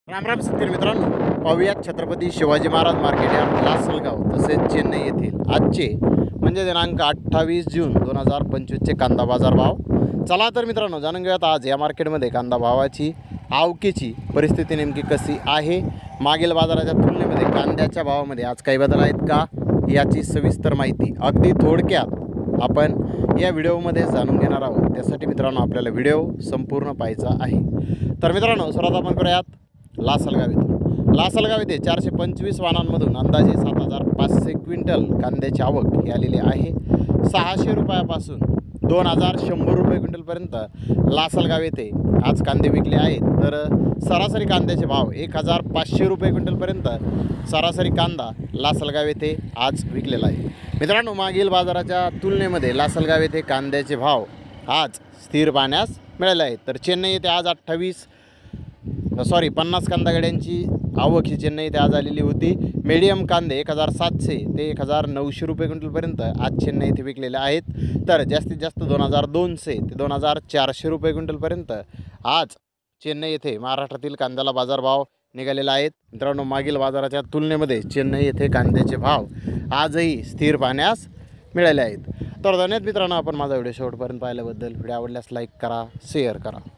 राम राम शेतकरी मित्रांनो, पाहुयात छत्रपती शिवाजी महाराज मार्केट यार्ड लासलगाव तसेच चेन्नई येथील आजचे म्हणजे दिनांक 28 जून 2025चे कांदा बाजार भाव. चला तर मित्रांनो, जाणून घेऊयात आज या मार्केटमध्ये कांदा भावाची आवकेची परिस्थिती नेमकी कशी आहे. मागील बाजाराच्या तुलनेमध्ये कांद्याच्या भावामध्ये आज काही बदल आहेत का याची सविस्तर माहिती अगदी थोडक्यात आपण या व्हिडिओमध्ये जाणून घेणार आहोत. त्यासाठी मित्रांनो आपल्याला व्हिडिओ संपूर्ण पाहायचा आहे. तर मित्रांनो, सर्वात आपण करूयात लासलगाव येथे 425 वाहनांमधून अंदाजे 7,500 क्विंटल कांद्याची आवक ही आलेली आहे. 600 रुपयापासून 2,100 रुपये क्विंटलपर्यंत लासलगाव येथे आज कांदे विकले आहेत. तर सरासरी कांद्याचे भाव 1,500 रुपये क्विंटलपर्यंत सरासरी कांदा लासलगाव येथे आज विकलेला आहे. मित्रांनो, मागील बाजाराच्या तुलनेमध्ये लासलगाव येथे कांद्याचे भाव आज स्थिर पाहण्यास मिळाले आहेत. तर चेन्नई येथे आज 50 कांदा गाड्यांची आवक ही चेन्नई इथे आज आलेली होती. मीडियम कांदे 1,700 ते 1,900 रुपये क्विंटलपर्यंत आज चेन्नई इथे विकलेले आहेत. तर जास्तीत जास्त 2,200 ते 2,400 रुपये क्विंटलपर्यंत आज चेन्नई येथे महाराष्ट्रातील कांद्याला बाजारभाव निघालेला आहेत. मित्रांनो, मागील बाजाराच्या तुलनेमध्ये चेन्नई येथे कांद्याचे भाव आजही स्थिर पाहण्यास मिळाले आहेत. तर धन्यवाद मित्रांनो, आपण माझा व्हिडिओ शेवटपर्यंत पाहिल्याबद्दल. व्हिडिओ आवडल्यास लाईक करा, शेअर करा.